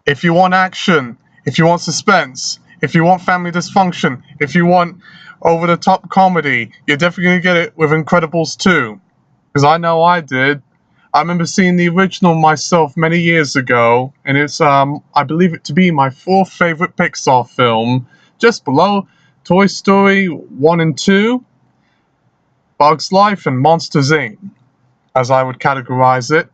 If you want action, if you want suspense, if you want family dysfunction, if you want over-the-top comedy, you're definitely going to get it with Incredibles 2. Because I know I did. I remember seeing the original myself many years ago, and it's, I believe it to be my fourth favorite Pixar film, just below Toy Story 1 and 2, Bugs Life, and Monsters, Inc., as I would categorize it.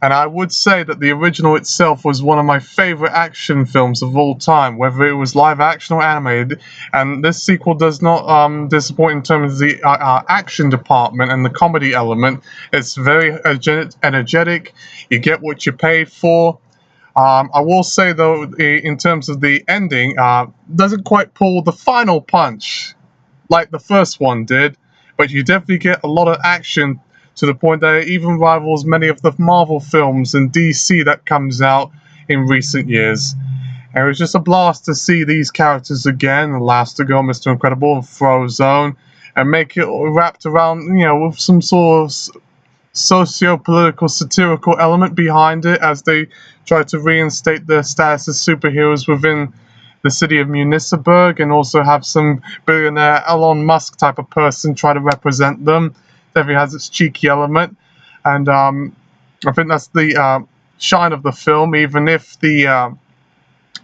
And I would say that the original itself was one of my favorite action films of all time, whether it was live action or animated. And this sequel does not disappoint in terms of the action department and the comedy element. It's very energetic. You get what you paid for. I will say, though, in terms of the ending, doesn't quite pull the final punch like the first one did, but you definitely get a lot of action to the point that it even rivals many of the Marvel films and DC that comes out in recent years. And it was just a blast to see these characters again, Elastigirl, Mr. Incredible, and Frozone, and make it wrapped around, with some sort of socio-political, satirical element behind it as they try to reinstate their status as superheroes within the city of Municeburg, and also have some billionaire Elon Musk type of person try to represent them. Definitely has its cheeky element, and I think that's the shine of the film, even if the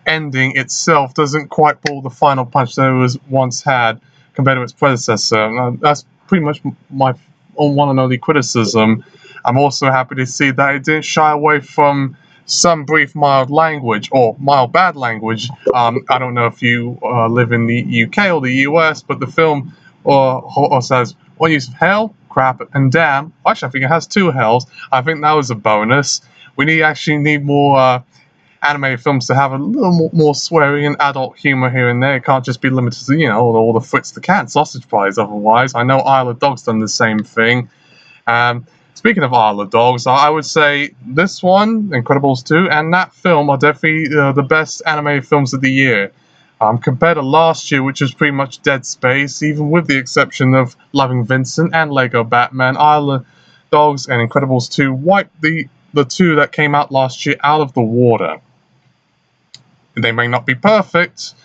ending itself doesn't quite pull the final punch that it was once had compared to its predecessor. That's pretty much my one and only criticism. I'm also happy to see that it didn't shy away from some brief mild language, or mild bad language. I don't know if you live in the UK or the US, but the film also has one use of hell, crap, and damn. Actually, I think it has two hells. I think that was a bonus. We actually need more animated films to have a little more swearing and adult humor here and there. It can't just be limited to, all the Fritz the Cat sausage pies otherwise. I know Isle of Dogs done the same thing. Speaking of Isle of Dogs, I would say this one, Incredibles 2, and that film are definitely the best animated films of the year. Compared to last year, which was pretty much dead space, even with the exception of Loving Vincent and Lego Batman, Isle of Dogs and Incredibles 2 wiped the two that came out last year out of the water. They may not be perfect,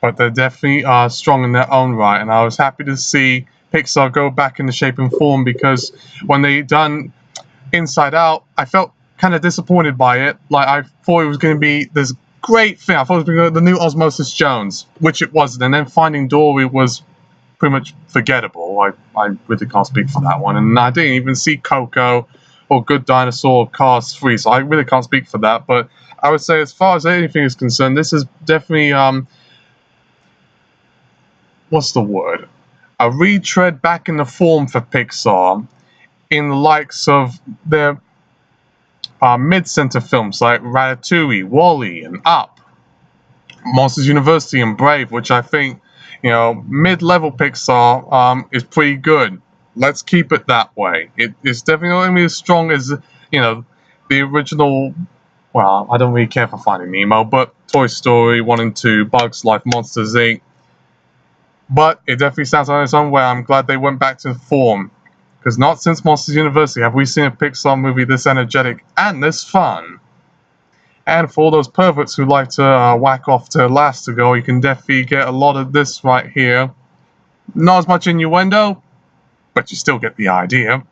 but they're definitely strong in their own right, and I was happy to see Pixar go back into shape and form, because when they done Inside Out, I felt kind of disappointed by it. Like, I thought it was going to be this great thing. I thought it was going to be the new Osmosis Jones, which it wasn't. And then Finding Dory was pretty much forgettable. I really can't speak for that one. And I didn't even see Coco or Good Dinosaur or Cars 3, so I really can't speak for that. But I would say, as far as anything is concerned, this is definitely, what's the word? A retread back in the form for Pixar in the likes of their mid-center films like Ratatouille, WALL-E, and Up, Monsters University, and Brave, which I think, mid-level Pixar is pretty good. Let's keep it that way. It's definitely not going to be as strong as, the original. Well, I don't really care for Finding Nemo, but Toy Story 1 and 2, Bugs Life, Monsters, Inc. But it definitely stands on its own way. I'm glad they went back to form. Because not since Monsters University have we seen a Pixar movie this energetic and this fun. And for all those perverts who like to whack off to Elastigirl, you can definitely get a lot of this right here. Not as much innuendo, but you still get the idea.